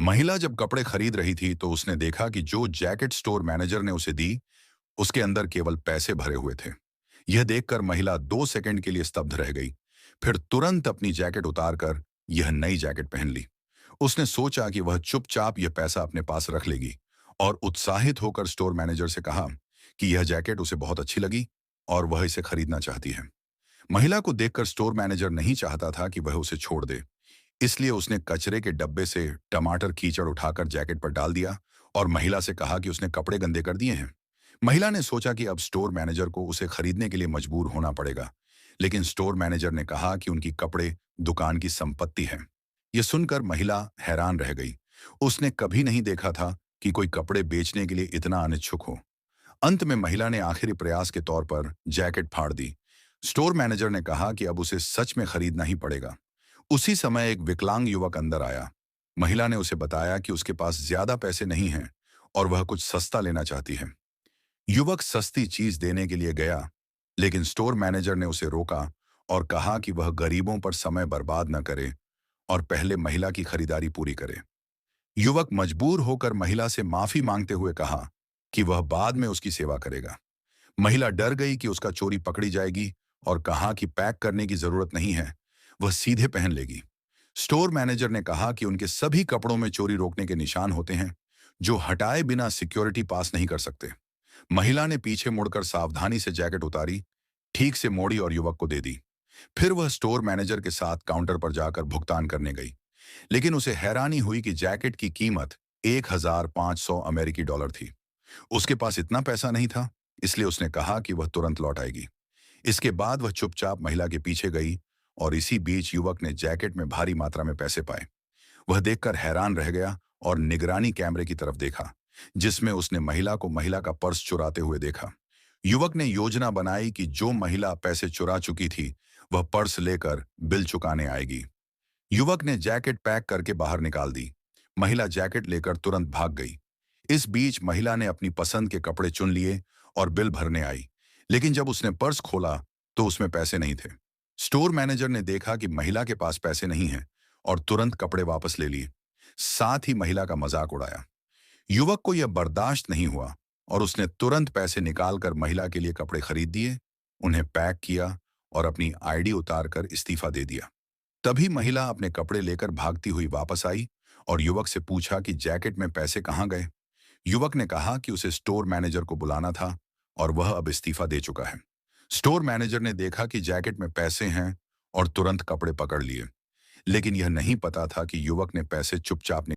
महिला जब कपड़े खरीद रही थी तो उसने देखा कि जो जैकेट स्टोर मैनेजर ने उसे दी, उसके अंदर केवल पैसे भरे हुए थे। यह देखकर महिला 2 सेकंड के लिए स्तब्ध रह गई। फिर तुरंत अपनी जैकेट उतारकर यह नई जैकेट पहन ली। उसने सोचा कि वह चुपचाप यह पैसा अपने पास रख लेगी और उत्साहित होकर स्टोर मैनेजर से कहा कि यह जैकेट उसे बहुत अच्छी लगी और वह इसे खरीदना चाहती है। महिला को देखकर स्टोर मैनेजर नहीं चाहता था कि वह उसे छोड़ दे, इसलिए उसने कचरे के डब्बे से टमाटर कीचड़ उठाकर जैकेट पर डाल दिया और महिला से कहा कि उसने कपड़े गंदे कर दिए हैं। महिला ने सोचा कि अब स्टोर मैनेजर को उसे खरीदने के लिए मजबूर होना पड़ेगा, लेकिन स्टोर मैनेजर ने कहा कि उनकी कपड़े दुकान की संपत्ति हैं। यह सुनकर महिला हैरान रह गई। उसने कभी नहीं देखा था कि कोई कपड़े बेचने के लिए इतना अनिच्छुक हो। अंत में महिला ने आखिरी प्रयास के तौर पर जैकेट फाड़ दी। स्टोर मैनेजर ने कहा कि अब उसे सच में खरीदना ही पड़ेगा। उसी समय एक विकलांग युवक अंदर आया। महिला ने उसे बताया कि उसके पास ज्यादा पैसे नहीं हैं और वह कुछ सस्ता लेना चाहती है। युवक सस्ती चीज देने के लिए गया, लेकिन स्टोर मैनेजर ने उसे रोका और कहा कि वह गरीबों पर समय बर्बाद न करे और पहले महिला की खरीदारी पूरी करे। युवक मजबूर होकर महिला से माफी मांगते हुए कहा कि वह बाद में उसकी सेवा करेगा। महिला डर गई कि उसका चोरी पकड़ी जाएगी और कहा कि पैक करने की जरूरत नहीं है, वह सीधे पहन लेगी। स्टोर मैनेजर ने कहा कि उनके सभी कपड़ों में चोरी रोकने के निशान होते हैं, जो हटाए बिना सिक्योरिटी पास नहीं कर सकते। महिला ने पीछे मुड़कर सावधानी से जैकेट उतारी, ठीक से मोड़ी और युवक को दे दी। फिर वह स्टोर मैनेजर के साथ काउंटर पर जाकर भुगतान करने गई, लेकिन उसे हैरानी हुई कि जैकेट की कीमत 1500 अमेरिकी डॉलर थी। उसके पास इतना पैसा नहीं था, इसलिए उसने कहा कि वह तुरंत लौट आएगी। इसके बाद वह चुपचाप महिला के पीछे गई और इसी बीच युवक ने जैकेट में भारी मात्रा में पैसे पाए। वह देखकर हैरान रह गया और निगरानी कैमरे की तरफ देखा, जिसमें उसने महिला का पर्स चुराते हुए देखा। युवक ने योजना बनाई कि जो महिला पैसे चुरा चुकी थी, वह पर्स लेकर बिल चुकाने आएगी। युवक ने जैकेट पैक करके बाहर निकाल दी। महिला जैकेट लेकर तुरंत भाग गई। इस बीच महिला ने अपनी पसंद के कपड़े चुन लिए और बिल भरने आई, लेकिन जब उसने पर्स खोला तो उसमें पैसे नहीं थे। स्टोर मैनेजर ने देखा कि महिला के पास पैसे नहीं हैं और तुरंत कपड़े वापस ले लिए। साथ ही महिला का मजाक उड़ाया। युवक को यह बर्दाश्त नहीं हुआ और उसने तुरंत पैसे निकालकर महिला के लिए कपड़े खरीद दिए, उन्हें पैक किया और अपनी आईडी उतारकर इस्तीफा दे दिया। तभी महिला अपने कपड़े लेकर भागती हुई वापस आई और युवक से पूछा कि जैकेट में पैसे कहाँ गए। युवक ने कहा कि उसे स्टोर मैनेजर को बुलाना था और वह अब इस्तीफा दे चुका है। स्टोर मैनेजर ने देखा कि जैकेट में पैसे हैं और तुरंत कपड़े पकड़ लिए, लेकिन यह नहीं पता था कि युवक ने पैसे चुपचाप